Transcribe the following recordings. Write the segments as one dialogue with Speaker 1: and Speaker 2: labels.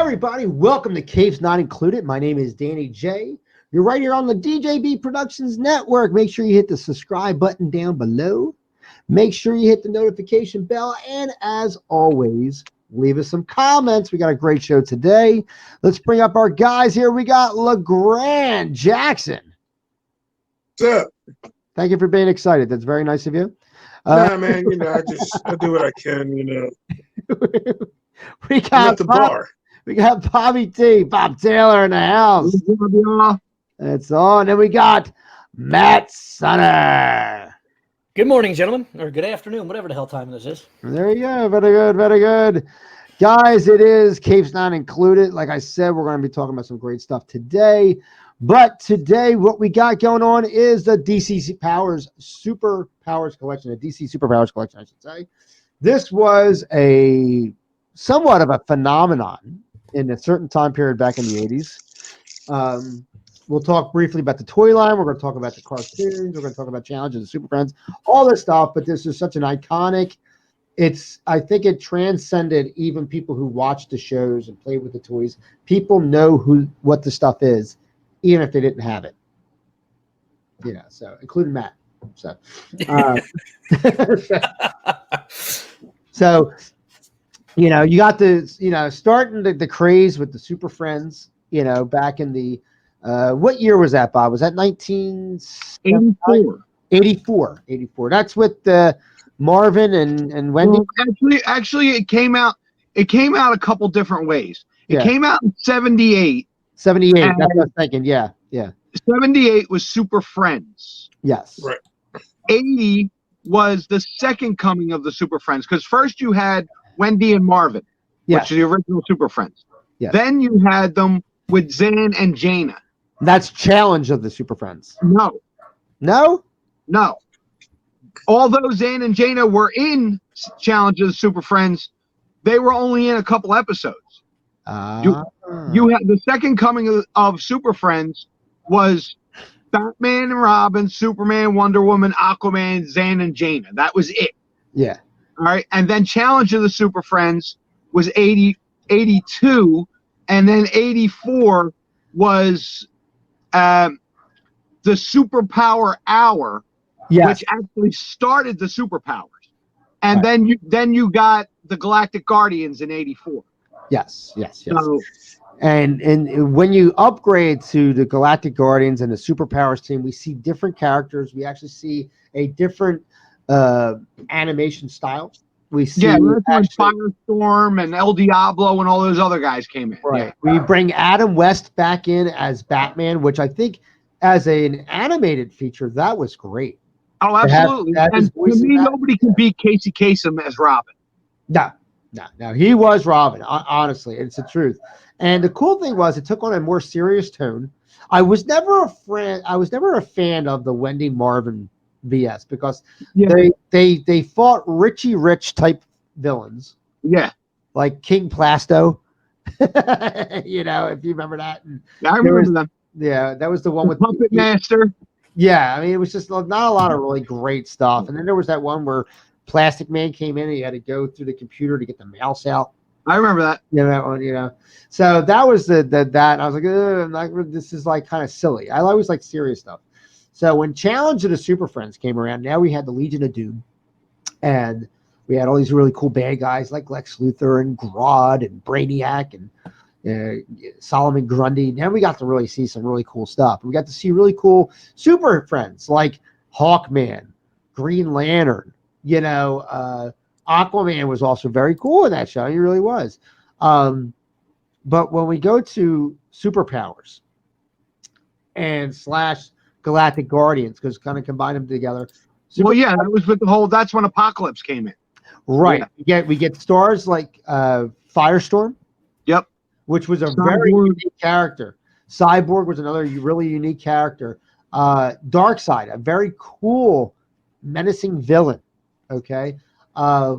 Speaker 1: everybody, welcome to Caves Not Included. My name is Danny J. You're right here on the DJB Productions Network. Make sure you hit the subscribe button down below. Make sure you hit the notification bell. And as always, leave us some comments. We got a great show today. Let's bring up our guys here. We got LeGrand Jackson.
Speaker 2: What's up?
Speaker 1: Thank you for being excited. That's very nice of you.
Speaker 2: Nah, man, I do what I can,
Speaker 1: We
Speaker 2: I'm
Speaker 1: got
Speaker 2: at the bar.
Speaker 1: We got Bobby T, Bob Taylor in the house. That's on. And we got Matt Sunner.
Speaker 3: Good morning, gentlemen, or good afternoon, whatever the hell time this is.
Speaker 1: There you go. Very good. Very good. Guys, it is Caves Not Included. Like I said, we're going to be talking about some great stuff today. But today, what we got going on is the DC Powers Super Powers Collection, the DC Super Powers Collection, I should say. This was a somewhat of a phenomenon in a certain time period back in the 80s. We'll talk briefly about the toy line. We're going to talk about the cartoons. We're going to talk about Challenges of Super Friends, all this stuff. But this is such an iconic. I think it transcended even people who watched the shows and played with the toys. People know what the stuff is, even if they didn't have it. So including Matt. So, you got the, starting the craze with the Super Friends, back in the, what year was that, Bob? Was that 1984? 84. That's with Marvin and Wendy.
Speaker 4: Well, actually, it came out a couple different ways. It came out in 78.
Speaker 1: 78. That's what I was thinking. Yeah.
Speaker 4: 78 was Super Friends.
Speaker 1: Yes.
Speaker 2: Right.
Speaker 4: 80 was the second coming of the Super Friends, because first you had Wendy and Marvin, which are the original Super Friends.
Speaker 1: Yes.
Speaker 4: Then you had them with Zan and Jaina.
Speaker 1: That's Challenge of the Super Friends.
Speaker 4: No. Although Zan and Jaina were in Challenge of the Super Friends, they were only in a couple episodes. You had the second coming of Super Friends was Batman and Robin, Superman, Wonder Woman, Aquaman, Zan and Jaina. That was it.
Speaker 1: Yeah.
Speaker 4: All right. And then Challenge of the Super Friends was 82. And then 84 was the Superpower Hour, which actually started the Superpowers. And then you got the Galactic Guardians in 84.
Speaker 1: Yes.
Speaker 4: So,
Speaker 1: and when you upgrade to the Galactic Guardians and the Superpowers team, we see different characters. We actually see a different animation style. We see
Speaker 4: Firestorm and El Diablo and all those other guys came in.
Speaker 1: Right. Yeah. We bring Adam West back in as Batman, which I think as an animated feature, that was great.
Speaker 4: Oh, absolutely. And to me, nobody can beat Casey Kasem as Robin.
Speaker 1: No. He was Robin. Honestly, it's the truth. And the cool thing was, it took on a more serious tone. I was never a fan of the Wendy Marvin VS because they fought Richie Rich type villains.
Speaker 4: Yeah,
Speaker 1: like King Plasto. If you remember that. And
Speaker 4: I remember them.
Speaker 1: Yeah, that was the one with
Speaker 4: Puppet Master.
Speaker 1: Yeah, I mean, it was just not a lot of really great stuff. And then there was that one where Plastic Man came in and you had to go through the computer to get the mouse out.
Speaker 4: I remember that.
Speaker 1: Yeah, that one, So that was that. And I was like, this is like kind of silly. I always like serious stuff. So when Challenge of the Super Friends came around, now we had the Legion of Doom. And we had all these really cool bad guys like Lex Luthor and Grodd and Brainiac and Solomon Grundy. Now we got to really see some really cool stuff. We got to see really cool Super Friends like Hawkman, Green Lantern. Aquaman was also very cool in that show. He really was. But when we go to Superpowers and / Galactic Guardians, because kind of combine them together.
Speaker 4: That was with that's when Apocalypse came in.
Speaker 1: Right. Yeah. We get stars like Firestorm.
Speaker 4: Yep.
Speaker 1: Which was a very unique character. Cyborg was another really unique character. Darkseid, a very cool, menacing villain. Okay.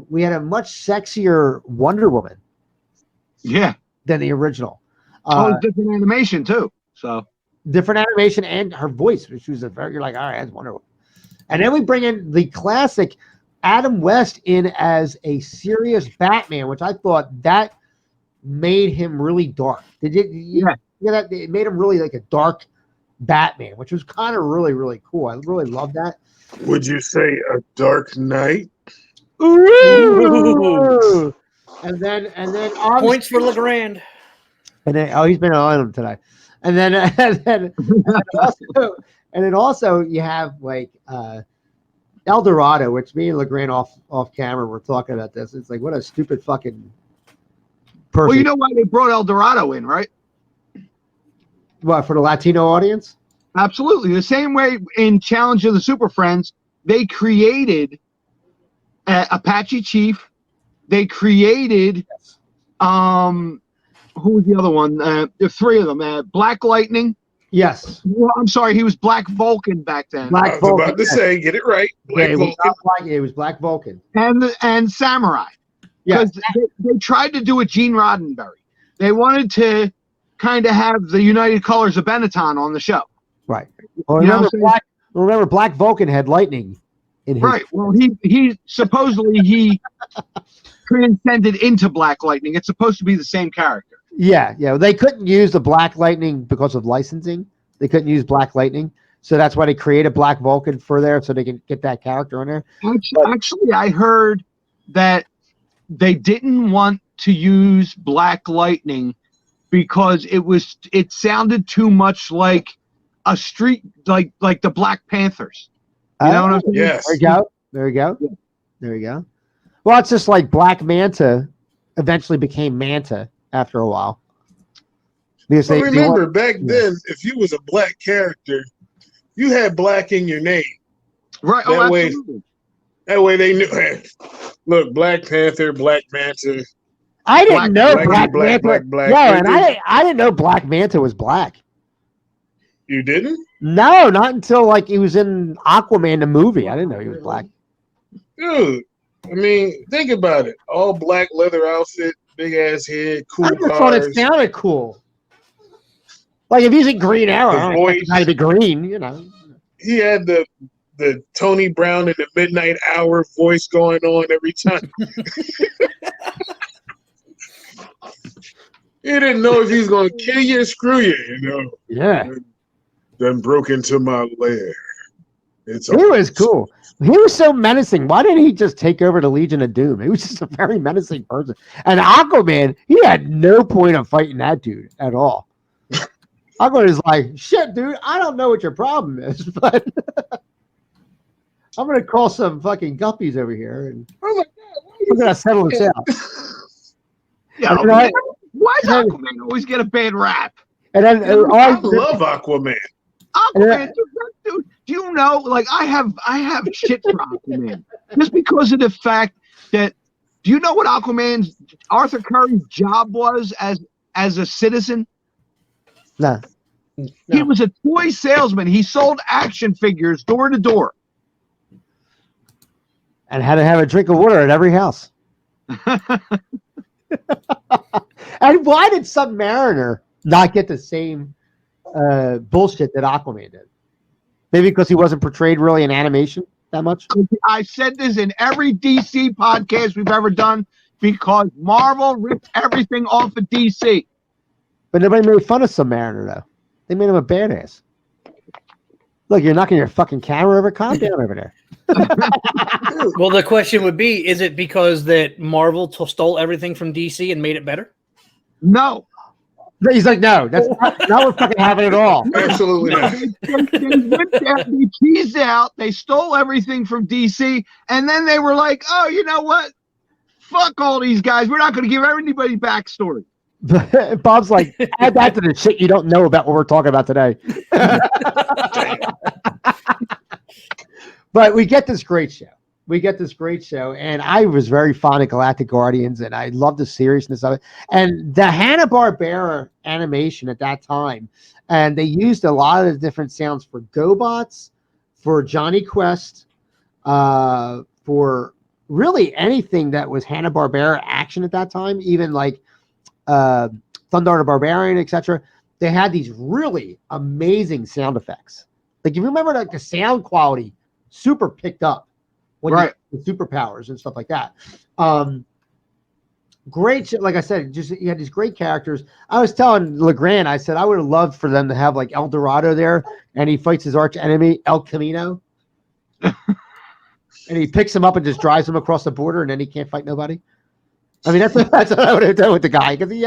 Speaker 1: We had a much sexier Wonder Woman.
Speaker 4: Yeah.
Speaker 1: Than the original.
Speaker 4: Different animation too. So
Speaker 1: different animation and her voice. She was you're like, all right, that's Wonder Woman. And then we bring in the classic Adam West in as a serious Batman, which I thought that made him really dark.
Speaker 4: Yeah.
Speaker 1: That it made him really like a dark Batman, which was kind of really, really cool. I really love that.
Speaker 2: Would you say a Dark Knight?
Speaker 1: Ooh. And then obviously,
Speaker 3: Points for Legrand.
Speaker 1: and then he's been on him today. And then and then also you have like El Dorado, which me and Legrand off camera were talking about this. It's like what a stupid fucking person.
Speaker 4: Well, you know why they brought El Dorado in, right?
Speaker 1: What, for the Latino audience?
Speaker 4: Absolutely. The same way in Challenge of the Super Friends, they created Apache Chief. They created who was the other one? The three of them. Black Lightning.
Speaker 1: Yes.
Speaker 4: Well, I'm sorry, he was Black Vulcan back then.
Speaker 1: Black
Speaker 2: I was about to say, get it right. Black
Speaker 1: it was
Speaker 2: Vulcan.
Speaker 1: it was Black Vulcan.
Speaker 4: And Samurai.
Speaker 1: Yes.
Speaker 4: Because they tried to do a Gene Roddenberry. They wanted to kind of have the United Colors of Benetton on the show.
Speaker 1: Right. Well,
Speaker 4: You know what I'm saying?
Speaker 1: remember Black Vulcan had lightning in his
Speaker 4: Right. Well, he supposedly he transcended into Black Lightning. It's supposed to be the same character.
Speaker 1: Yeah. They couldn't use the Black Lightning because of licensing. They couldn't use Black Lightning. So that's why they created Black Vulcan for there so they can get that character in there.
Speaker 4: Actually, I heard that they didn't want to use Black Lightning because it sounded too much like a street like the Black Panthers. You know what I'm saying?
Speaker 2: Yes.
Speaker 1: There you go. Well, it's just like Black Manta eventually became Manta after a while. Because
Speaker 2: But remember, back then, if you was a black character, you had black in your name.
Speaker 4: Right.
Speaker 2: That way-
Speaker 4: Absolutely.
Speaker 2: That way they knew, hey, look, Black Panther, Black Manta.
Speaker 1: I didn't know
Speaker 2: black,
Speaker 1: Black Manta.
Speaker 2: black.
Speaker 1: Yeah, and I didn't know Black Manta was black.
Speaker 2: You didn't?
Speaker 1: No, not until like he was in Aquaman the movie. I didn't know he was black.
Speaker 2: Dude, I mean, think about it. All black leather outfit, big ass head, cool
Speaker 1: I just thought
Speaker 2: cars.
Speaker 1: it sounded cool. Like if he's in Green Arrow,
Speaker 2: The
Speaker 1: I don't expect
Speaker 2: voice.
Speaker 1: him to be green, you know.
Speaker 2: He had the Tony Brown in the Midnight Hour voice going on every time. He didn't know if he was going to kill you or screw you, you know.
Speaker 1: Yeah,
Speaker 2: Then broke into my lair. It's
Speaker 1: he was cool. He was so menacing. Why didn't he just take over the Legion of Doom? He was just a very menacing person. And Aquaman, he had no point of fighting that dude at all. Aquaman is like, shit, dude, I don't know what your problem is, but I'm going to call some fucking guppies over here and
Speaker 2: I was like,
Speaker 1: we're going to settle this out.
Speaker 4: Yeah.
Speaker 1: You know what?
Speaker 4: Why does Aquaman always get a bad rap?
Speaker 1: And then
Speaker 2: I love Aquaman.
Speaker 4: Aquaman, dude, do you know? Like, I have shit for Aquaman just because of the fact that. Do you know what Arthur Curry's job was as a citizen?
Speaker 1: No.
Speaker 4: He was a toy salesman. He sold action figures door to door.
Speaker 1: And had to have a drink of water at every house. And why did Submariner not get the same bullshit that Aquaman did? Maybe because he wasn't portrayed really in animation that much?
Speaker 4: I said this in every DC podcast we've ever done because Marvel ripped everything off of DC.
Speaker 1: But nobody made fun of Submariner, though. They made him a badass. Look, you're knocking your fucking camera over. Calm down over there.
Speaker 3: Well, the question would be, is it because that Marvel stole everything from DC and made it better?
Speaker 4: No.
Speaker 1: He's like, no, that's not what's fucking happening at all.
Speaker 2: Absolutely not.
Speaker 4: They teased out, they stole everything from DC, and then they were like, oh, you know what? Fuck all these guys. We're not going to give anybody backstory.
Speaker 1: Bob's like, add that to the shit you don't know about what we're talking about today. But we get this great show. And I was very fond of Galactic Guardians, and I love the seriousness of it. And the Hanna-Barbera animation at that time, and they used a lot of different sounds for GoBots, for Johnny Quest, for really anything that was Hanna-Barbera action at that time, even like Thundar the Barbarian, etc. They had these really amazing sound effects. Like, you remember like the sound quality super picked up when
Speaker 4: Right.
Speaker 1: the superpowers and stuff like that. great shit. Like I said, just you had these great characters. I was telling LeGrand, I said I would have loved for them to have like El Dorado there, and he fights his arch enemy El Camino, and he picks him up and just drives him across the border, and then he can't fight nobody. I mean, that's what I would have done with the guy, because he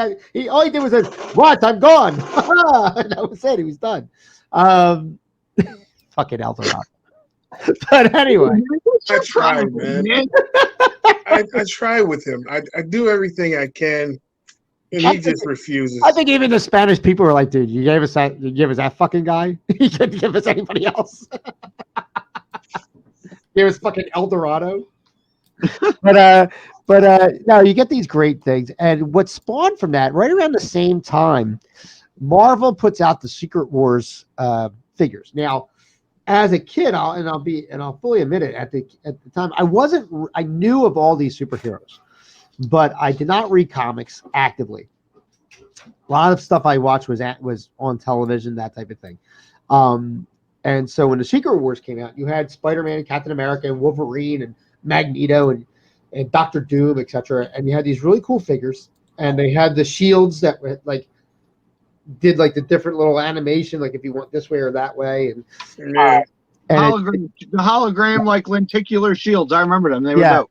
Speaker 1: all he did was say, "What? I'm gone." And that was it. He was done. Fucking El Dorado. But anyway,
Speaker 2: I try, man. I try with him. I do everything I can, and he just refuses.
Speaker 1: I think even the Spanish people were like, "Dude, you gave us that fucking guy. You couldn't give us anybody else." Give us fucking El Dorado. But no, you get these great things, and what spawned from that, right around the same time, Marvel puts out the Secret Wars figures. Now, as a kid, I'll fully admit it, at the time, I knew of all these superheroes, but I did not read comics actively. A lot of stuff I watched was on television, that type of thing. And so when the Secret Wars came out, you had Spider-Man and Captain America and Wolverine and Magneto and Doctor Doom, etc. And you had these really cool figures, and they had the shields that were like did like the different little animation, like if you went this way or that way, and
Speaker 2: Yeah.
Speaker 4: The hologram like lenticular shields. I remember them. They were dope.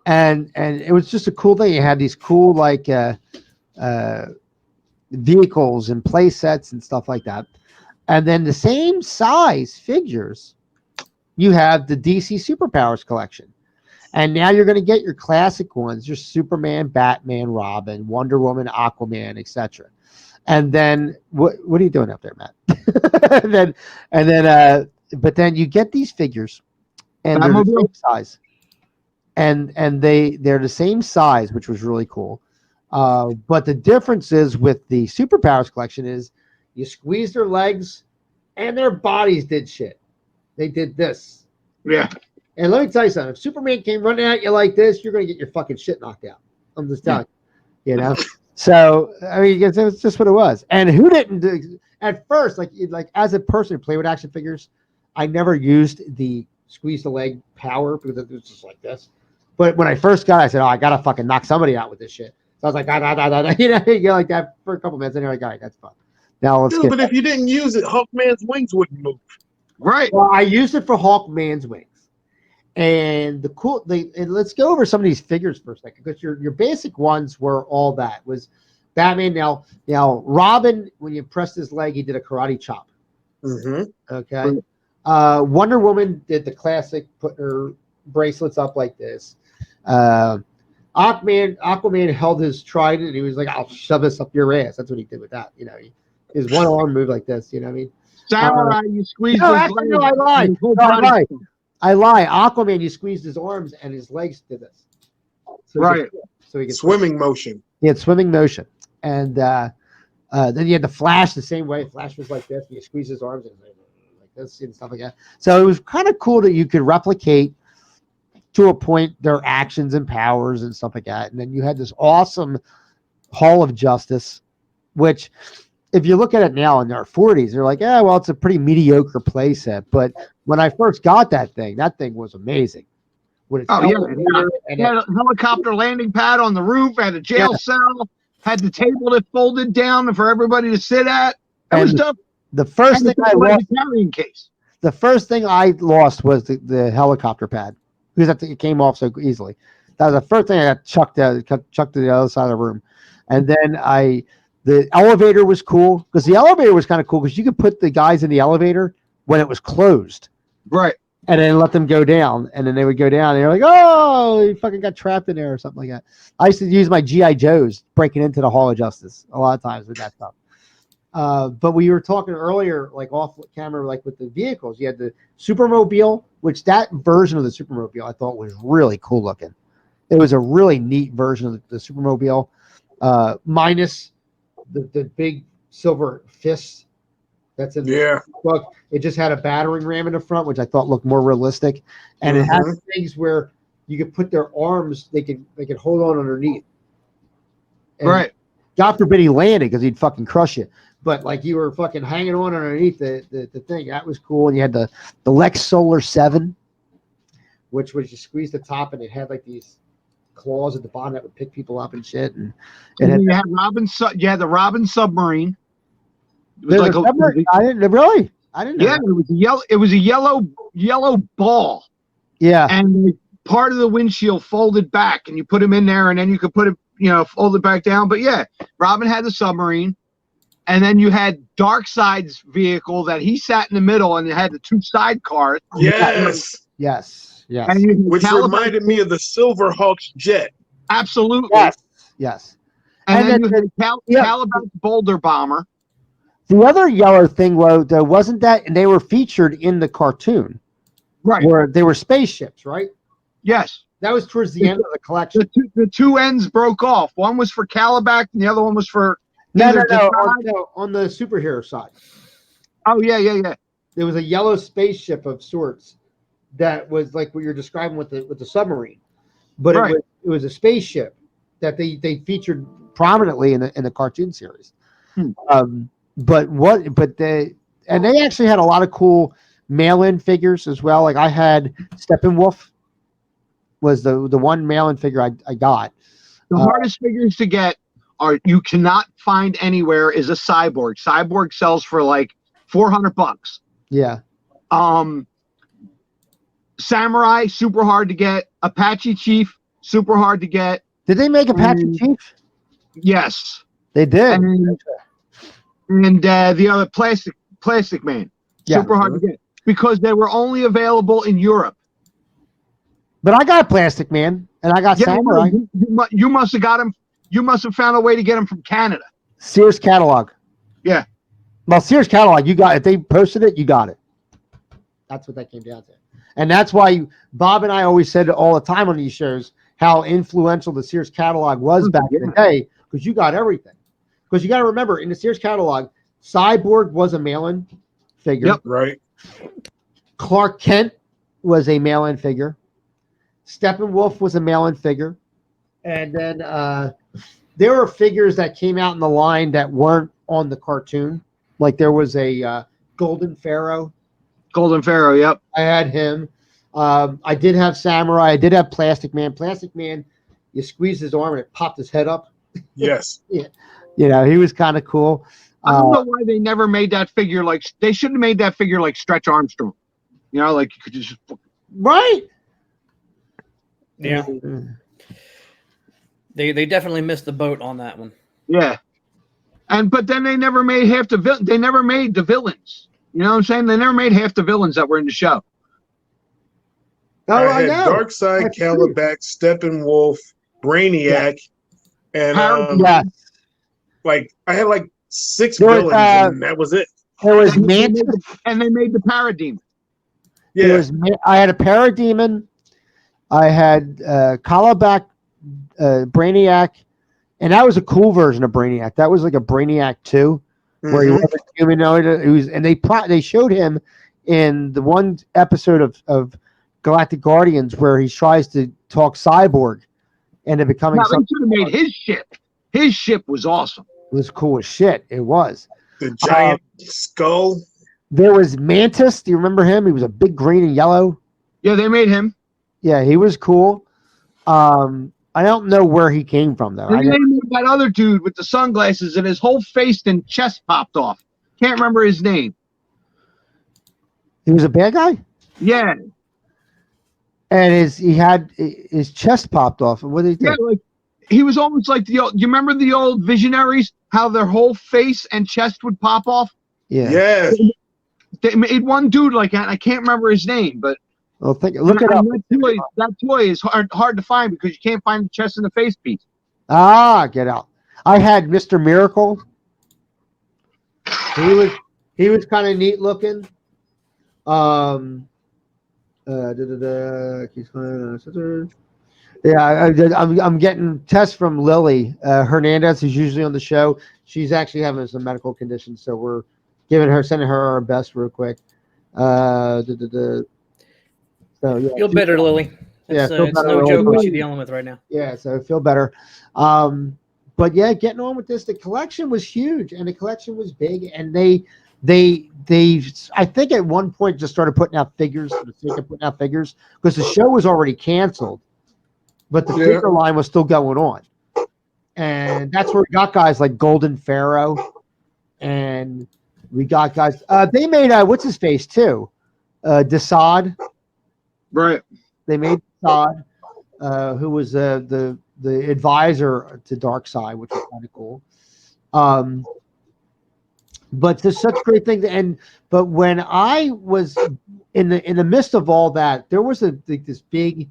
Speaker 1: And it was just a cool thing. You had these cool like vehicles and play sets and stuff like that. And then the same size figures, you have the DC Superpowers collection. And now you're going to get your classic ones, your Superman, Batman, Robin, Wonder Woman, Aquaman, etc. And then what are you doing up there, Matt? But then you get these figures, and they're the same size, and they're the same size, which was really cool. But the difference is with the Superpowers collection is you squeeze their legs, and their bodies did shit. They did this.
Speaker 4: Yeah.
Speaker 1: And let me tell you something. If Superman came running at you like this, you're going to get your fucking shit knocked out. I'm just telling you, you know? So, I mean, it's just what it was. And who didn't do, at first, like as a person who played with action figures, I never used the squeeze the leg power because it was just like this. But when I first got it, I said, "Oh, I got to fucking knock somebody out with this shit." So I was like, you know, you go like that for a couple minutes, and you're like, "All right, that's fun." Now let's get.
Speaker 2: But if you didn't use it, Hawkman's wings wouldn't move.
Speaker 4: Right.
Speaker 1: Well, I used it for Hawkman's wings. And and let's go over some of these figures for a second, because your basic ones were all that was Batman. Now Robin, when you pressed his leg, he did a karate chop.
Speaker 2: Mm-hmm.
Speaker 1: Okay. Wonder Woman did the classic, put her bracelets up like this. Aquaman held his trident, and he was like, "I'll shove this up your ass." That's what he did with that. You know, his one arm moved like this. You know what I mean?
Speaker 4: Samurai, you squeeze
Speaker 1: No,
Speaker 4: his
Speaker 1: actually,
Speaker 4: leg.
Speaker 1: no, I lied.
Speaker 4: and his whole
Speaker 1: No, I
Speaker 4: body-
Speaker 1: lied. I lie. Aquaman, you squeezed his arms and his legs did this. So
Speaker 4: Right.
Speaker 1: So he could
Speaker 2: Swimming motion.
Speaker 1: He had swimming motion, and then you had the Flash the same way. Flash was like this. And you squeeze his arms and like this and stuff like that. So it was kind of cool that you could replicate to a point their actions and powers and stuff like that. And then you had this awesome Hall of Justice, which, if you look at it now in their 40s, they're like, "Yeah, well, it's a pretty mediocre play set." But when I first got that thing was amazing. With its elevator and
Speaker 4: had a helicopter landing pad on the roof, had a jail cell, had the table that folded down for everybody to sit at. That was tough.
Speaker 1: The first thing I lost,
Speaker 4: carrying case.
Speaker 1: the first thing I lost was the helicopter pad, because it came off so easily. That was the first thing I got chucked to the other side of the room. And then the elevator was cool, because the elevator was kind of cool because you could put the guys in the elevator when it was closed.
Speaker 4: Right.
Speaker 1: And then let them go down, and then they would go down. And they're like, "Oh, you fucking got trapped in there," or something like that. I used to use my GI Joes breaking into the Hall of Justice a lot of times with that stuff. But we were talking earlier, like off camera, like with the vehicles. You had the Supermobile, which that version of the Supermobile I thought was really cool looking. It was a really neat version of the Supermobile, minus the big silver fist that's in the book. It just had a battering ram in the front, which I thought looked more realistic, and it had things where you could put their arms; they could hold on underneath. And
Speaker 4: right.
Speaker 1: God forbid he landed, because he'd fucking crush you. But like you were fucking hanging on underneath the thing. That was cool. And you had the Lex Solar 7, which was you squeeze the top, and it had like these claws at the bottom that would pick people up and shit. And
Speaker 4: And
Speaker 1: it had,
Speaker 4: then you had the Robin submarine. It was
Speaker 1: There's
Speaker 4: like
Speaker 1: a submarine- I didn't really. I didn't know.
Speaker 4: yeah,
Speaker 1: that.
Speaker 4: it was a yellow ball,
Speaker 1: Yeah.
Speaker 4: and part of the windshield folded back, and you put him in there, and then you could put it, fold it back down. But yeah, Robin had the submarine, and then you had Darkseid's vehicle that he sat in the middle, and it had the two sidecars.
Speaker 2: Yes.
Speaker 1: Yes. Yes.
Speaker 4: And you had
Speaker 2: Which
Speaker 4: Caliban-
Speaker 2: reminded me of the Silverhawks jet.
Speaker 4: absolutely.
Speaker 1: Yes. Yes.
Speaker 4: And then
Speaker 1: then
Speaker 4: you had
Speaker 1: yeah.
Speaker 4: Caliban's boulder bomber.
Speaker 1: The other yellow thing, though, wasn't that, and they were featured in the cartoon
Speaker 4: Right.
Speaker 1: where they were spaceships, right?
Speaker 4: Yes.
Speaker 1: That was towards the end of the collection.
Speaker 4: The two ends broke off. One was for Caliban, and the other one was for
Speaker 1: No,
Speaker 4: either
Speaker 1: on the superhero side.
Speaker 4: Oh yeah.
Speaker 1: There was a yellow spaceship of sorts that was like what you're describing with the submarine, but
Speaker 4: Right.
Speaker 1: it was a spaceship that they featured prominently in the cartoon series. But they actually had a lot of cool mail-in figures as well. Like I had Steppenwolf was the one mail-in figure I got.
Speaker 4: The hardest figures to get you cannot find anywhere is a Cyborg. Cyborg sells for like $400.
Speaker 1: Yeah.
Speaker 4: Samurai, super hard to get. Apache Chief, super hard to get.
Speaker 1: Did they make Apache Chief?
Speaker 4: Yes.
Speaker 1: They did.
Speaker 4: And the other Plastic Man,
Speaker 1: Yeah.
Speaker 4: super hard to get because they were only available in Europe.
Speaker 1: But I got Plastic Man and I got Samurai.
Speaker 4: You must have got him. You must have found a way to get him from Canada.
Speaker 1: Sears catalog.
Speaker 4: Yeah.
Speaker 1: Well, Sears catalog, you got if they posted it, you got it. That's what that came down to. And that's why Bob and I always said all the time on these shows how influential the Sears catalog was back in the day, because you got everything. Because you got to remember, in the Sears catalog, Cyborg was a mail-in figure.
Speaker 4: Yep.
Speaker 2: Right.
Speaker 1: Clark Kent was a mail-in figure. Steppenwolf was a mail-in figure. And then there were figures that came out in the line that weren't on the cartoon. Like there was a Golden Pharaoh.
Speaker 4: Golden Pharaoh, yep.
Speaker 1: I had him. I did have Samurai. I did have Plastic Man. Plastic Man, you squeezed his arm and it popped his head up.
Speaker 2: Yes.
Speaker 1: He was kind of cool.
Speaker 4: I don't know why they never made that figure like they should have made that figure like Stretch Armstrong. Like you could just
Speaker 1: Right.
Speaker 3: Yeah. They definitely missed the boat on that one.
Speaker 4: yeah. But then they never made they never made the villains. You know what I'm saying? They never made half the villains that were in the show.
Speaker 1: Oh,
Speaker 2: I
Speaker 1: I
Speaker 2: had
Speaker 1: know.
Speaker 2: Darkseid,
Speaker 1: That's true.
Speaker 2: Caliban, Steppenwolf, Brainiac, and
Speaker 1: Yes.
Speaker 2: like I had like 6
Speaker 1: There was,
Speaker 2: villains, and that was it.
Speaker 1: There was
Speaker 4: And they
Speaker 1: Mantis.
Speaker 4: made the Parademon.
Speaker 2: Yeah.
Speaker 1: I had a Parademon. I had Calabac, Brainiac, and that was a cool version of Brainiac. That was like a Brainiac 2, where he
Speaker 2: Mhm.
Speaker 1: wasn't humanoid. And they showed him in the one episode of Galactic Guardians where he tries to talk cyborg into becoming
Speaker 4: No, they
Speaker 1: something.
Speaker 4: should have made his ship. His ship was awesome.
Speaker 1: It was cool as shit. It was.
Speaker 2: The giant skull.
Speaker 1: There was Mantis. Do you remember him? He was a big green and yellow.
Speaker 4: Yeah, they made him.
Speaker 1: Yeah, he was cool. I don't know where he came from though.
Speaker 4: And then they made that other dude with the sunglasses and his whole face and chest popped off. Can't remember his name.
Speaker 1: He was a bad guy,
Speaker 4: Yeah.
Speaker 1: and he had his chest popped off. And what did he do?
Speaker 4: Yeah, like he was almost like you remember the old Visionaries, how their whole face and chest would pop off?
Speaker 1: Yeah.
Speaker 2: Yes.
Speaker 4: They made one dude like that, and I can't remember his name, but
Speaker 1: Well, look it up.
Speaker 4: That toy is hard to find because you can't find the chest and the face piece.
Speaker 1: Get out. I had Mr. Miracle. He was kind of neat looking. Yeah, I'm getting tests from Lily Hernandez, who's usually on the show. She's actually having some medical conditions, so we're sending her our best real quick. So yeah,
Speaker 3: Feel better, Lily.
Speaker 1: Yeah,
Speaker 3: It's,
Speaker 1: feel
Speaker 3: it's
Speaker 1: better,
Speaker 3: no
Speaker 1: Lily.
Speaker 3: joke what you're dealing with right now.
Speaker 1: yeah, so I feel better. But yeah, getting on with this, the collection was huge and the collection was big, and they I think at one point just started putting out figures for the sake of putting out figures because the show was already canceled. but the
Speaker 2: Yeah.
Speaker 1: figure line was still going on. And that's where we got guys like Golden Pharaoh, and we got guys. They made what's his face too, Desaad.
Speaker 4: Right.
Speaker 1: They made Desaad, who was the advisor to Darkseid, which was kind of cool. But there's such great things. But when I was in the midst of all that, there was this big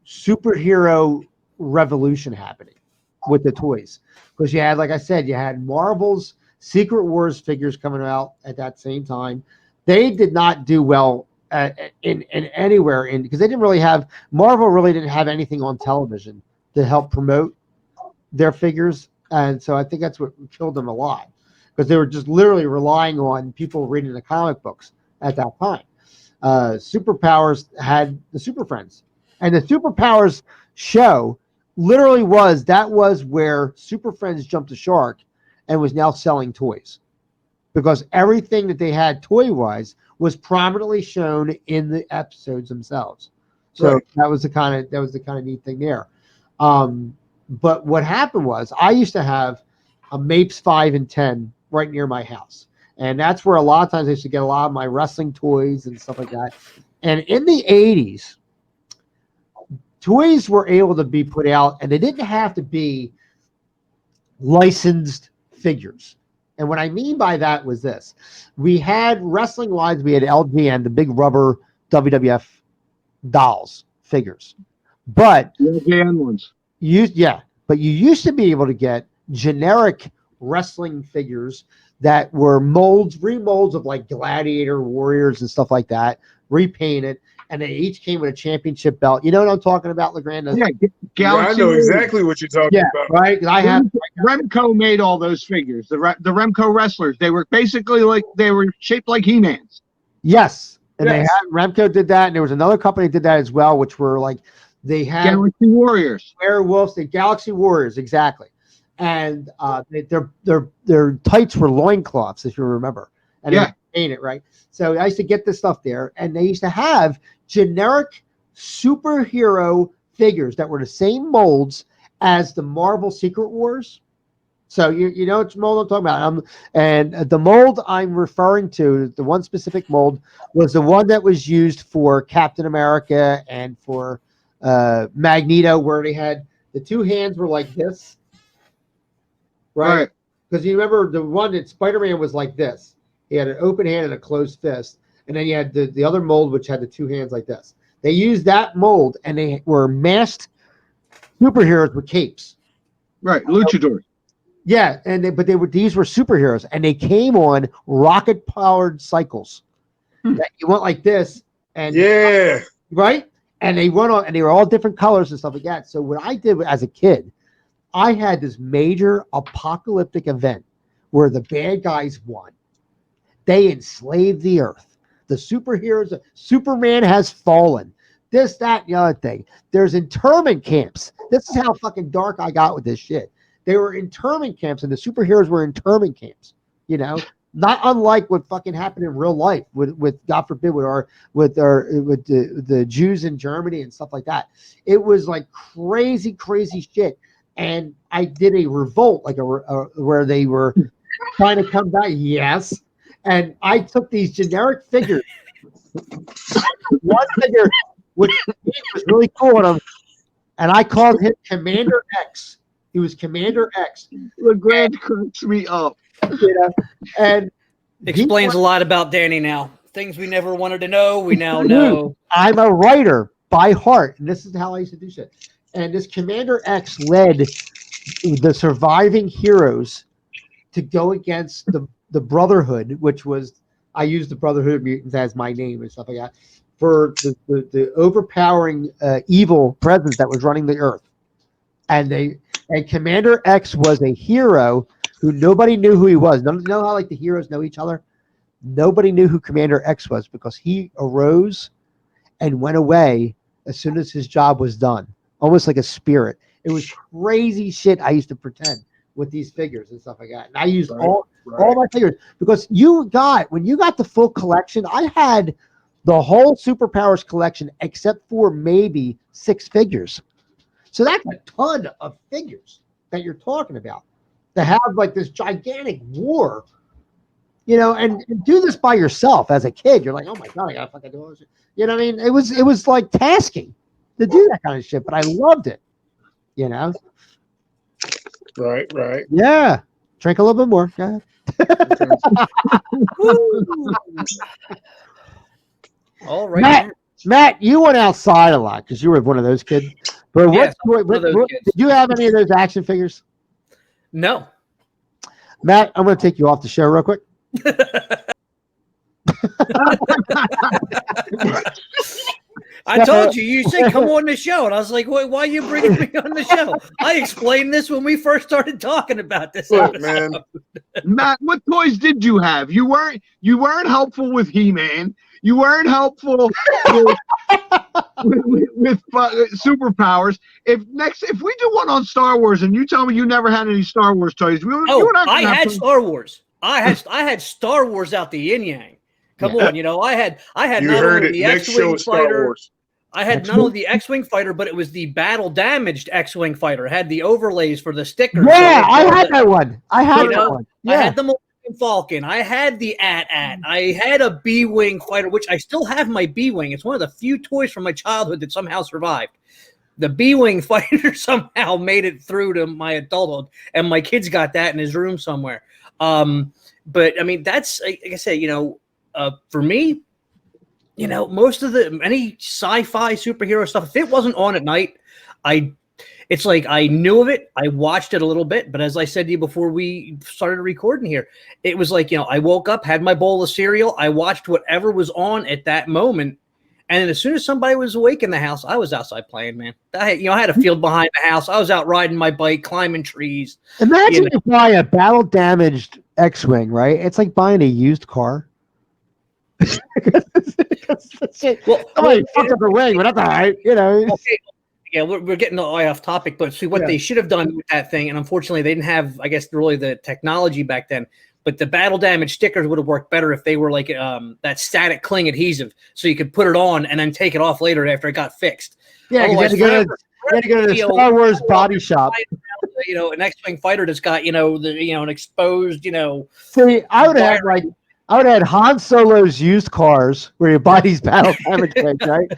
Speaker 1: superhero revolution happening with the toys, because you had, like I said, you had Marvel's Secret Wars figures coming out at that same time. They did not do well in anywhere because they didn't really have Marvel really didn't have anything on television to help promote their figures, and so I think that's what killed them a lot, because they were just literally relying on people reading the comic books at that time. Superpowers had the Super Friends, and the Superpowers show literally was where Super Friends jumped the shark and was now selling toys, because everything that they had toy wise was prominently shown in the episodes themselves. So
Speaker 2: Right.
Speaker 1: that was the kind of neat thing there. But what happened was I used to have a Mapes 5 and 10 right near my house, and that's where a lot of times I used to get a lot of my wrestling toys and stuff like that. And in the 80s, toys were able to be put out, and they didn't have to be licensed figures. And what I mean by that was this: we had wrestling lines, we had LGN, the big rubber WWF dolls figures, but
Speaker 4: The LJN ones.
Speaker 1: you used to be able to get generic wrestling figures that were remolds of like Gladiator, Warriors, and stuff like that, repainted, and they each came with a championship belt. You know what I'm talking about, Legrand?
Speaker 4: Yeah,
Speaker 2: Yeah, I
Speaker 4: Galaxy.
Speaker 2: know
Speaker 4: Warriors.
Speaker 2: exactly what you're talking
Speaker 1: Yeah,
Speaker 2: about.
Speaker 1: right. I have.
Speaker 4: Remco made all those figures. The Remco wrestlers. They were basically they were shaped like He-Mans.
Speaker 1: Yes, and they
Speaker 2: Yes.
Speaker 1: had Remco did that, and there was another company that did that as well, which were like they had
Speaker 4: Galaxy Warriors.
Speaker 1: werewolves, the Galaxy Warriors, exactly. And their tights were loincloths, if you remember. And
Speaker 4: Yeah.
Speaker 1: they painted, right? So I used to get this stuff there, and they used to have generic superhero figures that were the same molds as the Marvel Secret Wars. So you know which mold I'm talking about. And the mold I'm referring to, the one specific mold, was the one that was used for Captain America and for Magneto, where they had the two hands were like this, right? Because you remember the one that Spider-Man was like this. He had an open hand and a closed fist. And then you had the other mold, which had the two hands like this. They used that mold, and they were masked superheroes with capes.
Speaker 4: Right. Luchadors.
Speaker 1: Yeah, and these were superheroes, and they came on rocket-powered cycles. That you went like this, and
Speaker 2: Yeah.
Speaker 1: right, and they went on, and they were all different colors and stuff like that. So what I did as a kid, I had this major apocalyptic event where the bad guys won. They enslaved the earth. The superheroes, Superman has fallen. This, that, and the other thing. There's internment camps. This is how fucking dark I got with this shit. They were internment camps, and the superheroes were internment camps. You know, not unlike what fucking happened in real life with God forbid, with the Jews in Germany and stuff like that. It was like crazy shit. And I did a revolt, like where they were trying to come back. Yes. And I took these generic figures. One figure, which was really cool on him, and I called him Commander X. He was Commander X.
Speaker 4: LeGrand cracks me up.
Speaker 1: You know, and
Speaker 3: Explains a lot about Danny now. Things we never wanted to know, we now know.
Speaker 1: I'm a writer by heart, and this is how I used to do shit. And this Commander X led the surviving heroes to go against the Brotherhood, which was, I used the Brotherhood of Mutants as my name and stuff like that, for the overpowering evil presence that was running the earth. And Commander X was a hero who nobody knew who he was. You know how like the heroes know each other? Nobody knew who Commander X was, because he arose and went away as soon as his job was done, almost like a spirit. It was crazy shit I used to pretend with these figures and stuff like that. And I used all my figures, because when you got the full collection, I had the whole Superpowers collection except for maybe 6 figures. So that's a ton of figures that you're talking about to have like this gigantic war, you know, and do this by yourself as a kid. You're like, oh my God, I gotta fucking do all this shit. You know what I mean? It was like tasking to do that kind of shit, but I loved it, you know?
Speaker 2: Right.
Speaker 1: Yeah. Drink a little bit more. Go ahead.
Speaker 3: All right.
Speaker 1: Matt, you went outside a lot because you were one of those kids. But
Speaker 3: Yes,
Speaker 1: what did you have any of those action figures?
Speaker 3: No.
Speaker 1: Matt, I'm going to take you off the show real quick.
Speaker 3: I told you. You said come on the show, and I was like, "Why are you bringing me on the show?" I explained this when we first started talking about this.
Speaker 2: Look, man.
Speaker 4: Matt, what toys did you have? You weren't helpful with He-Man. You weren't helpful with superpowers. If we do one on Star Wars and you tell me you never had any Star Wars toys,
Speaker 3: I had Star Wars. I had Star Wars out the yin yang. Come on, you know, I had
Speaker 2: You
Speaker 3: not
Speaker 2: heard
Speaker 3: only
Speaker 2: it.
Speaker 3: the
Speaker 2: Next show
Speaker 3: X-wing
Speaker 2: is Star
Speaker 3: fighter.
Speaker 2: Wars.
Speaker 3: I had not only the X-wing fighter, but it was the battle damaged X-wing fighter. It had the overlays for the stickers.
Speaker 1: Yeah, I had that one. I had
Speaker 3: You
Speaker 1: that
Speaker 3: know,
Speaker 1: one.
Speaker 3: I
Speaker 1: Yeah.
Speaker 3: had the Millennium Falcon. I had the AT-AT. I had a B-wing fighter, which I still have my B-wing. It's one of the few toys from my childhood that somehow survived. The B-wing fighter somehow made it through to my adulthood, and my kid's got that in his room somewhere. But I mean, that's like I say, you know, for me, you know, most of any sci-fi superhero stuff, if it wasn't on at night, it's like I knew of it. I watched it a little bit, but as I said to you before we started recording here, it was like, you know, I woke up, had my bowl of cereal, I watched whatever was on at that moment, and then as soon as somebody was awake in the house, I was outside playing, man. I had a field behind the house. I was out riding my bike, climbing trees.
Speaker 1: Imagine you buy a battle damaged X-wing, right? It's like buying a used car.
Speaker 3: Well,
Speaker 1: somebody fucked up a wing, but that's all right, you know.
Speaker 3: Okay. Yeah, we're getting way off topic, but see what they should have done with that thing, and unfortunately they didn't have, I guess, really the technology back then. But the battle damage stickers would have worked better if they were like that static cling adhesive, so you could put it on and then take it off later after it got fixed.
Speaker 1: Yeah, you had to go to the Star Wars body shop.
Speaker 3: You know, an X-wing fighter that's got an exposed
Speaker 1: See, I would have had Han Solo's used cars where you buy these battle damage things, right?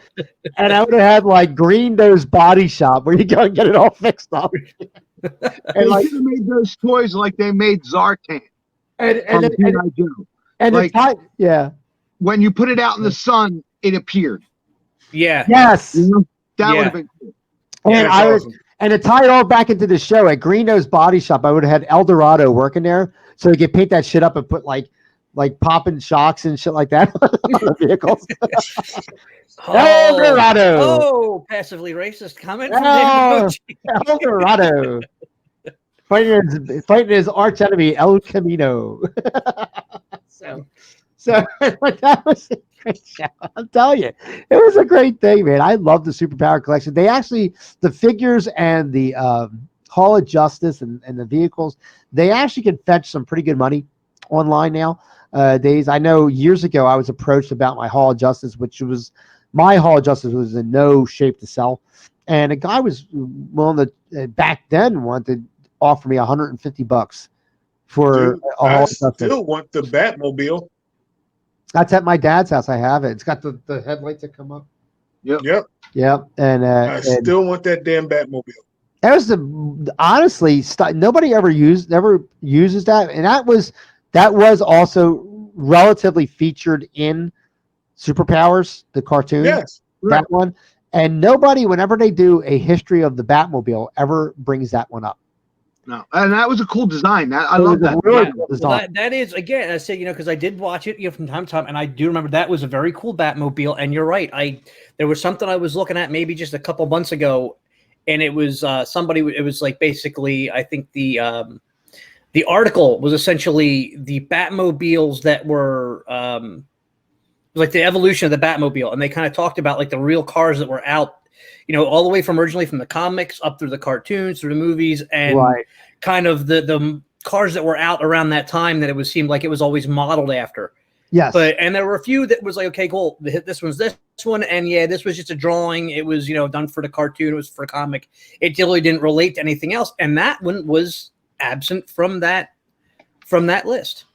Speaker 1: And I would have had like Green Nose Body Shop where you go and get it all fixed up.
Speaker 4: And
Speaker 1: And like,
Speaker 4: should have made those toys like they made Zartan.
Speaker 1: and
Speaker 4: Like, when you put it out in the sun, it appeared.
Speaker 3: Yeah.
Speaker 1: Yes.
Speaker 4: You know? That
Speaker 3: Yeah.
Speaker 4: would have been cool.
Speaker 1: And and to tie it all back into the show, at Green Nose Body Shop, I would have had El Dorado working there, so he could paint that shit up and put like popping shocks and shit like that on the vehicles. El Dorado.
Speaker 3: Oh, passively racist comment. From
Speaker 1: Oh,
Speaker 3: David
Speaker 1: El Dorado. Fighting his arch enemy, El Camino. so that was a great show. I'm telling you, it was a great thing, man. I love the Superpower collection. They actually, the figures and the Hall of Justice and the vehicles, they actually can fetch some pretty good money online now. I know years ago I was approached about my Hall of Justice, my Hall of Justice was in no shape to sell, and a guy was willing to back then wanted to offer me $150 for
Speaker 2: Dude,
Speaker 1: a Hall
Speaker 2: I
Speaker 1: of Justice.
Speaker 2: still want the Batmobile.
Speaker 1: That's at my dad's house. I have it. It's got the headlights that come up.
Speaker 2: Yep.
Speaker 1: Yep. And
Speaker 2: I still want that damn Batmobile.
Speaker 1: that was honestly nobody ever uses that, and that was also relatively featured in Superpowers, the cartoon.
Speaker 2: Yes.
Speaker 1: That one. And nobody, whenever they do a history of the Batmobile, ever brings that one up.
Speaker 4: No, and that was a cool design. I
Speaker 1: It
Speaker 4: love
Speaker 1: was a
Speaker 4: that.
Speaker 1: really
Speaker 3: Yeah.
Speaker 1: cool
Speaker 3: Well,
Speaker 1: design.
Speaker 3: that is, again, I say, because I did watch it from time to time, and I do remember that was a very cool Batmobile. And you're right, there was something I was looking at maybe just a couple months ago, and it was it was like basically, I think the article was essentially the Batmobiles that were like the evolution of the Batmobile, and they kind of talked about like the real cars that were out, all the way from originally from the comics up through the cartoons, through the movies, and
Speaker 1: Right.
Speaker 3: kind of the cars that were out around that time that seemed like it was always modeled after.
Speaker 1: Yes.
Speaker 3: And there were a few that was like, okay, cool. This one's this one, and yeah, this was just a drawing. It was done for the cartoon. It was for a comic. It really didn't relate to anything else, and that one was absent from that list.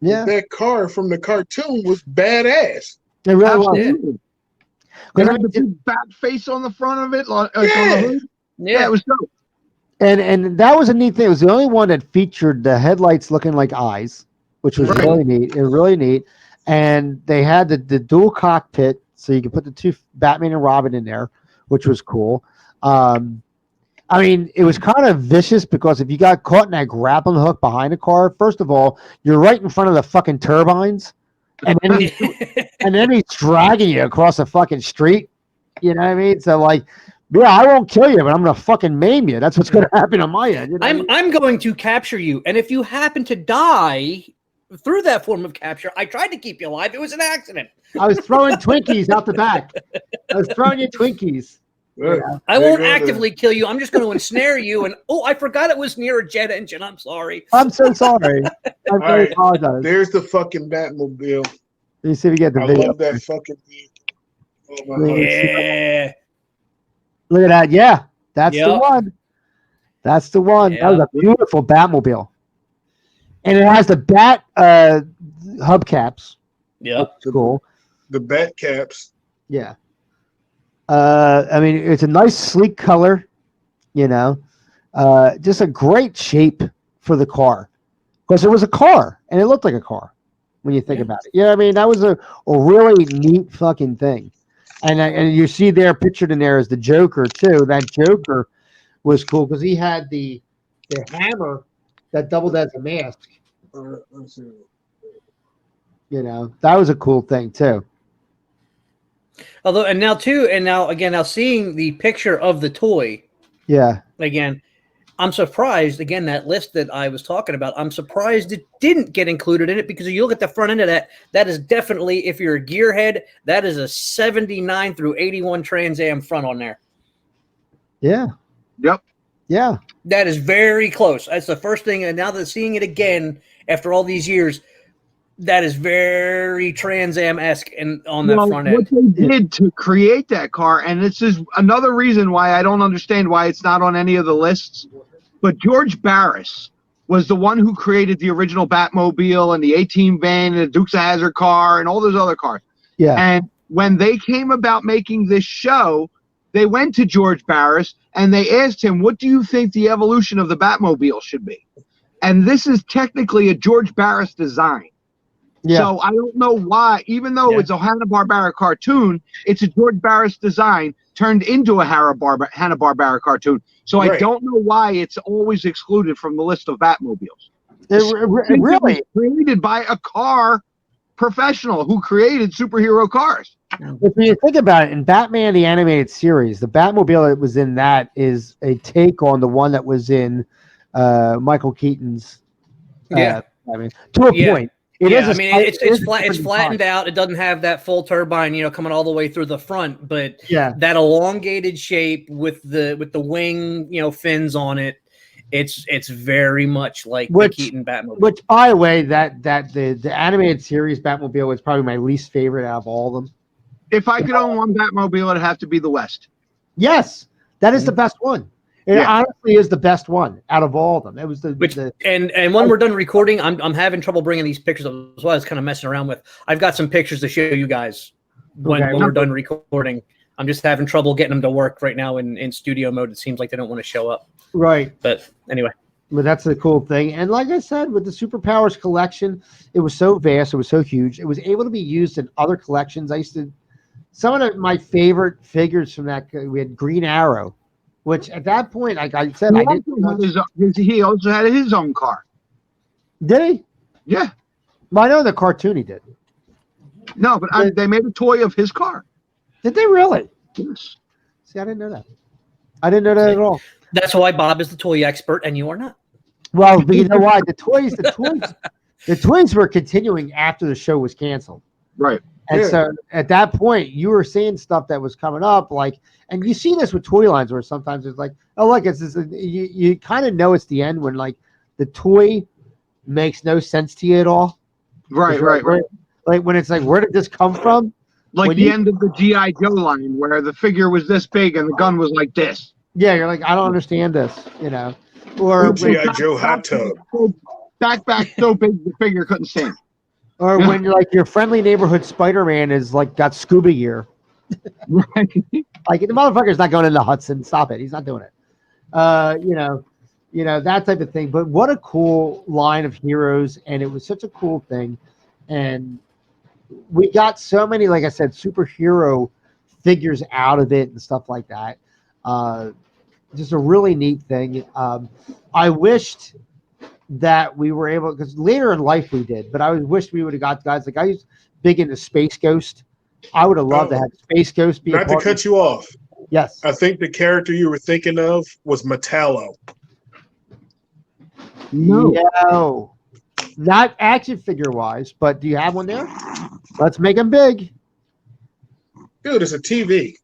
Speaker 1: Yeah.
Speaker 2: That car from the cartoon was badass.
Speaker 1: It really was.
Speaker 4: Absolutely. It had the big bat face on the front of it. On the hood. Yeah, it was dope.
Speaker 1: And that was a neat thing. It was the only one that featured the headlights looking like eyes, which was really neat. It was really neat. And they had the dual cockpit, so you could put the two Batman and Robin in there, which was cool. I mean, it was kind of vicious because if you got caught in that grappling hook behind the car, first of all, you're right in front of the fucking turbines, and then he's dragging you across the fucking street. You know what I mean? So like, yeah, I won't kill you, but I'm gonna fucking maim you. That's what's gonna happen on my end. You know
Speaker 3: I'm going to capture you, and if you happen to die through that form of capture, I tried to keep you alive. It was an accident.
Speaker 1: I was throwing Twinkies out the back. I was throwing you Twinkies.
Speaker 2: Yeah.
Speaker 3: I won't actively kill you. I'm just going to ensnare you. And I forgot it was near a jet engine. I'm sorry.
Speaker 1: I'm so sorry. I really apologize.
Speaker 2: There's the fucking Batmobile.
Speaker 1: Let me see if we get the
Speaker 2: I
Speaker 1: video.
Speaker 2: love that fucking vehicle. Oh my God.
Speaker 3: Yeah.
Speaker 1: Look at that. Yeah, that's the
Speaker 3: Yep.
Speaker 1: one. That's the one. That was a beautiful Batmobile. And it has the bat hubcaps.
Speaker 3: Yep.
Speaker 1: Cool.
Speaker 2: The bat caps.
Speaker 1: Yeah. I mean, it's a nice, sleek color, just a great shape for the car because it was a car and it looked like a car when you think about it. Yeah, I mean, that was a really neat fucking thing. And you see there pictured in there is the Joker too. That Joker was cool because he had the hammer that doubled as a mask.
Speaker 2: Let's see.
Speaker 1: That was a cool thing too.
Speaker 3: Although, now seeing the picture of the toy,
Speaker 1: Yeah.
Speaker 3: again, I'm surprised. Again, that list that I was talking about, I'm surprised it didn't get included in it because if you look at the front end of that is definitely, if you're a gearhead, that is a 79 through 81 Trans Am front on there.
Speaker 1: Yeah.
Speaker 4: Yep.
Speaker 1: Yeah.
Speaker 3: That is very close. That's the first thing. And now that seeing it again after all these years, that is very Trans Am-esque on that front end.
Speaker 4: What they did to create that car, and this is another reason why I don't understand why it's not on any of the lists, but George Barris was the one who created the original Batmobile and the A-Team van and the Dukes of Hazzard car and all those other cars.
Speaker 1: Yeah.
Speaker 4: And when they came about making this show, they went to George Barris and they asked him, what do you think the evolution of the Batmobile should be? And this is technically a George Barris design.
Speaker 1: Yeah.
Speaker 4: So I don't know why, even though it's a Hanna-Barbera cartoon, it's a George Barris design turned into a Hanna-Barbera cartoon. So I don't know why it's always excluded from the list of Batmobiles.
Speaker 1: It really
Speaker 4: created by a car professional who created superhero cars.
Speaker 1: If you think about it, in Batman the Animated Series, the Batmobile that was in that is a take on the one that was in Michael Keaton's. I mean, to a point.
Speaker 3: It's flattened out. It doesn't have that full turbine, coming all the way through the front, but that elongated shape with the wing, fins on it, it's very much like the Keaton Batmobile.
Speaker 1: Which, by the way, the animated series Batmobile was probably my least favorite out of all of them.
Speaker 4: If I could own one Batmobile, it'd have to be the West.
Speaker 1: Yes, that is the best one. It honestly is the best one out of all of them. It was
Speaker 3: and when we're done recording, I'm having trouble bringing these pictures up. That's what I was kind of messing around with. I've got some pictures to show you guys when we're done recording. I'm just having trouble getting them to work right now in studio mode. It seems like they don't want to show up. Right. But anyway.
Speaker 1: But that's the cool thing. And like I said, with the Superpowers collection, it was so vast. It was so huge. It was able to be used in other collections. Some of my favorite figures from that, we had Green Arrow. Which at that point, like I said,
Speaker 4: he also had his own car.
Speaker 1: Did he?
Speaker 4: Yeah.
Speaker 1: Well, I know the cartoon he did.
Speaker 4: No, but they made a toy of his car.
Speaker 1: Did they really?
Speaker 4: Yes.
Speaker 1: See, I didn't know that. I didn't know that at all.
Speaker 3: That's why Bob is the toy expert and you are not.
Speaker 1: Well, but you know why? The toys were continuing after the show was canceled.
Speaker 4: Right.
Speaker 1: And so at that point, you were seeing stuff that was coming up, and you see this with toy lines where sometimes it's like, oh, look, it's this, you kind of know it's the end when like the toy makes no sense to you at all.
Speaker 4: Right.
Speaker 1: Like when it's like, where did this come from?
Speaker 4: Like
Speaker 1: When
Speaker 4: the
Speaker 1: you-
Speaker 4: end of the G.I. Joe line where the figure was this big and the gun was like this.
Speaker 1: Yeah, you're like, I don't understand this, you know. Or
Speaker 2: Or G.I.
Speaker 1: when,
Speaker 2: Joe hot tub.
Speaker 4: Back so big the figure couldn't stand.
Speaker 1: or when you're like your friendly neighborhood Spider-Man is like got scuba gear.
Speaker 4: Right.
Speaker 1: Like the motherfucker's not going into Hudson. Stop it. He's not doing it. You know that type of thing. But what a cool line of heroes, and it was such a cool thing. And we got so many, like I said, superhero figures out of it and stuff like that. Just a really neat thing. I wished that we were able, because later in life we did, but I wished we would have got guys like I was big into Space Ghost. I would have loved to have Space Ghost be a
Speaker 2: Not to
Speaker 1: part of-
Speaker 2: cut you off.
Speaker 1: Yes.
Speaker 2: I think the character you were thinking of was Metallo.
Speaker 1: No. Not action figure wise, but do you have one there? Let's make them big.
Speaker 2: Dude, it's a TV.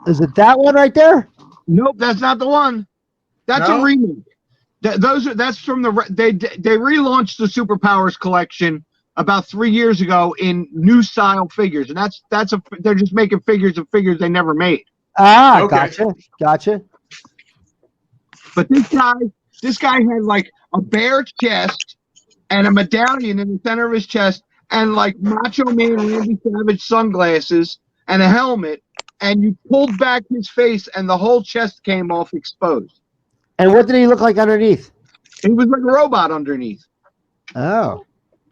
Speaker 1: Is it that one right there?
Speaker 4: Nope, that's not the one. That's
Speaker 2: No?
Speaker 4: a remake. That's from they relaunched the Superpowers collection about 3 years ago in new style figures, and they're just making figures of figures they never made.
Speaker 1: Ah,
Speaker 2: Okay.
Speaker 1: gotcha.
Speaker 4: But this guy had like a bare chest and a medallion in the center of his chest, and like Macho Man Randy Savage sunglasses and a helmet, and you pulled back his face, and the whole chest came off exposed.
Speaker 1: And what did he look like underneath?
Speaker 4: He was like a robot underneath.
Speaker 1: Oh,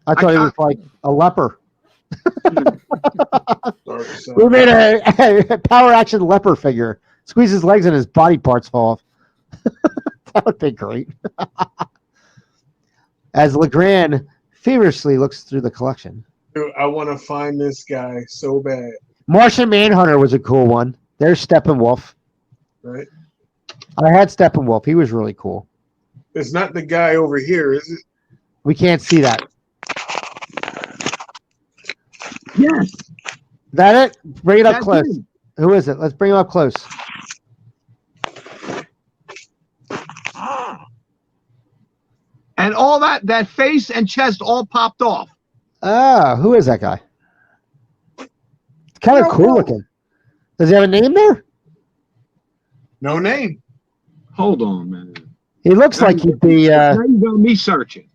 Speaker 1: I thought he was like a leper.
Speaker 2: Sorry, son.
Speaker 1: We made a power action leper figure. Squeeze his legs and his body parts fall off. That would be great. As Legrand feverishly looks through the collection.
Speaker 2: Dude, I want to find this guy so bad.
Speaker 1: Martian Manhunter was a cool one. There's Steppenwolf.
Speaker 2: Right?
Speaker 1: I had Steppenwolf. He was really cool.
Speaker 2: It's not the guy over here, is it?
Speaker 1: We can't see that.
Speaker 4: Yes,
Speaker 1: Is that it? Bring it up
Speaker 4: that's
Speaker 1: close.
Speaker 4: him.
Speaker 1: Who is it? Let's bring him up close.
Speaker 4: And all that face and chest all popped off.
Speaker 1: Ah, who is that guy? It's kind of
Speaker 2: don't
Speaker 1: cool
Speaker 2: know.
Speaker 1: looking. Does he have a name there?
Speaker 2: No name.
Speaker 4: Hold on, man.
Speaker 1: He looks like he'd be.
Speaker 4: Now you got me searching.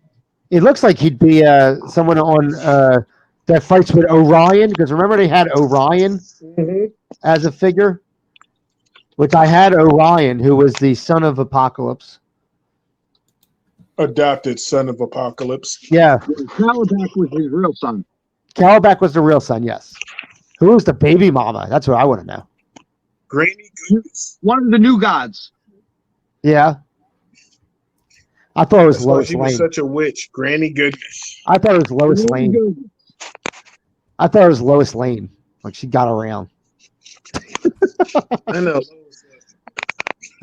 Speaker 1: It looks like he'd be someone on that fights with Orion. Because remember they had Orion as a figure, which I had Orion, who was the son of Apocalypse.
Speaker 2: Adopted son of Apocalypse.
Speaker 1: Yeah,
Speaker 4: Calabac was his real son.
Speaker 1: Calabac was the real son. Yes. Who was the baby mama? That's what I want to know.
Speaker 2: Granny Goodness.
Speaker 4: One of the new gods.
Speaker 1: Yeah. I thought it was
Speaker 2: That's why
Speaker 1: Lois
Speaker 2: she was
Speaker 1: Lane.
Speaker 2: such a witch. Granny Goodness.
Speaker 1: I thought it was Lois Lane. I thought it was Lois Lane. Like she got around.
Speaker 2: I know.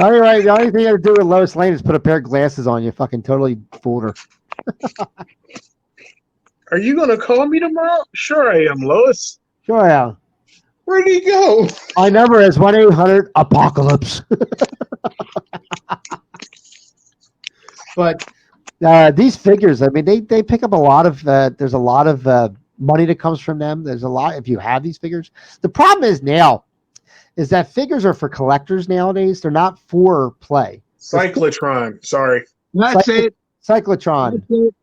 Speaker 1: All right, the only thing I do with Lois Lane is put a pair of glasses on you. Fucking totally fooled her.
Speaker 2: Are you going to call me tomorrow? Sure I am, Lois.
Speaker 1: Sure, yeah.
Speaker 2: Where'd he go?
Speaker 1: My number is 1-800-APOCALYPSE. But these figures, I mean, they pick up a lot of. There's a lot of money that comes from them. There's a lot if you have these figures. The problem is now, is that figures are for collectors nowadays. They're not for play.
Speaker 2: Cyclotron. Sorry.
Speaker 4: That's it.
Speaker 1: Cyclotron.
Speaker 4: That's it.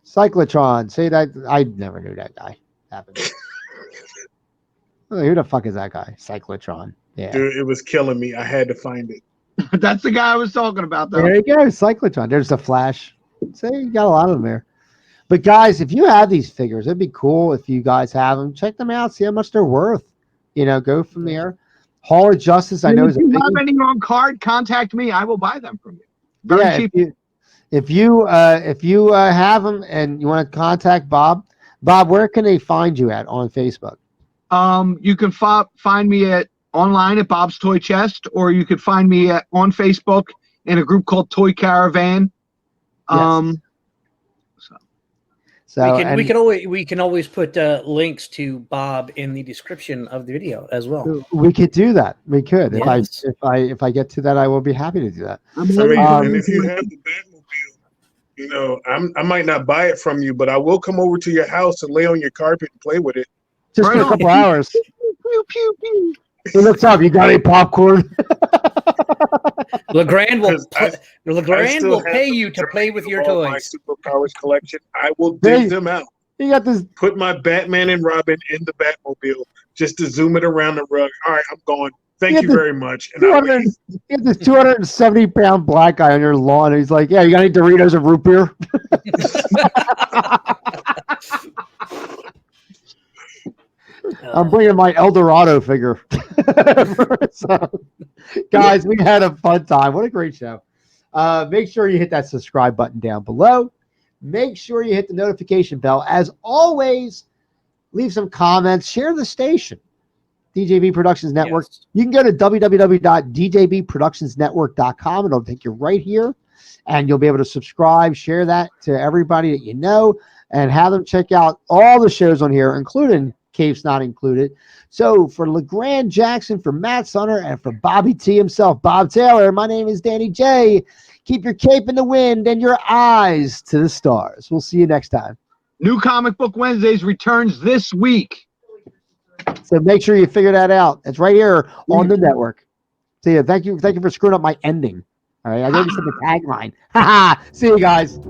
Speaker 1: Cyclotron. See that? I never knew that guy. Happened. Who the fuck is that guy? Cyclotron. Yeah.
Speaker 2: Dude, it was killing me. I had to find it.
Speaker 4: That's the guy I was talking about, though.
Speaker 1: There you go, Cyclotron. There's the Flash. See, you got a lot of them there. But guys, if you have these figures, it'd be cool if you guys have them. Check them out. See how much they're worth. You know, go from there. Hall of Justice, I
Speaker 4: And
Speaker 1: know
Speaker 4: if
Speaker 1: is a
Speaker 4: you
Speaker 1: big
Speaker 4: have
Speaker 1: one.
Speaker 4: any on card, contact me. I will buy them from you. Very
Speaker 1: Yeah,
Speaker 4: cheap.
Speaker 1: if you have them and you want to contact Bob, where can they find you at on Facebook?
Speaker 4: You can find me online at Bob's Toy Chest, or you could find me on Facebook in a group called Toy Caravan.
Speaker 1: So
Speaker 3: we can always put links to Bob in the description of the video as well.
Speaker 1: we could do that. We could.
Speaker 3: Yes.
Speaker 1: If I get to that, I will be happy to do that.
Speaker 2: I mean, and if you have the Batmobile, you know, I might not buy it from you, but I will come over to your house and lay on your carpet and play with it.
Speaker 1: Just
Speaker 4: Right
Speaker 1: for a
Speaker 4: on.
Speaker 1: couple hours.
Speaker 4: Pew, pew, pew.
Speaker 1: Hey, what's up? You got any popcorn?
Speaker 3: Legrand will
Speaker 2: 'Cause I still have
Speaker 3: pay
Speaker 2: the
Speaker 3: you to play with your
Speaker 2: all my
Speaker 3: toys.
Speaker 2: superpowers collection. I will
Speaker 1: Hey.
Speaker 2: dig them out.
Speaker 1: You got this.
Speaker 2: Put my Batman and Robin in the Batmobile just to zoom it around the rug. All right, I'm going. Thank
Speaker 1: Yeah,
Speaker 2: you
Speaker 1: the-
Speaker 2: very much. And I'll
Speaker 1: 200,
Speaker 2: leave.
Speaker 1: you got this 270-pound black guy on your lawn, and he's like, "Yeah, you got any Doritos and root beer?" I'm bringing my El Dorado figure. So, guys, we had a fun time. What a great show. Make sure you hit that subscribe button down below. Make sure you hit the notification bell. As always, leave some comments. Share the station, DJB Productions Network.
Speaker 3: Yes.
Speaker 1: You can go to www.djbproductionsnetwork.com, and it'll take you right here. And you'll be able to subscribe, share that to everybody that you know, and have them check out all the shows on here, including Cave's Not Included. So for LeGrand Jackson, for Matt Sunner, and for Bobby T himself, Bob Taylor, my name is Danny J. Keep your cape in the wind and your eyes to the stars. We'll see you next time.
Speaker 4: New Comic Book Wednesdays returns this week.
Speaker 1: So make sure you figure that out. It's right here on the network. See you. Thank you for screwing up my ending. All right, I already said the tagline. See you guys.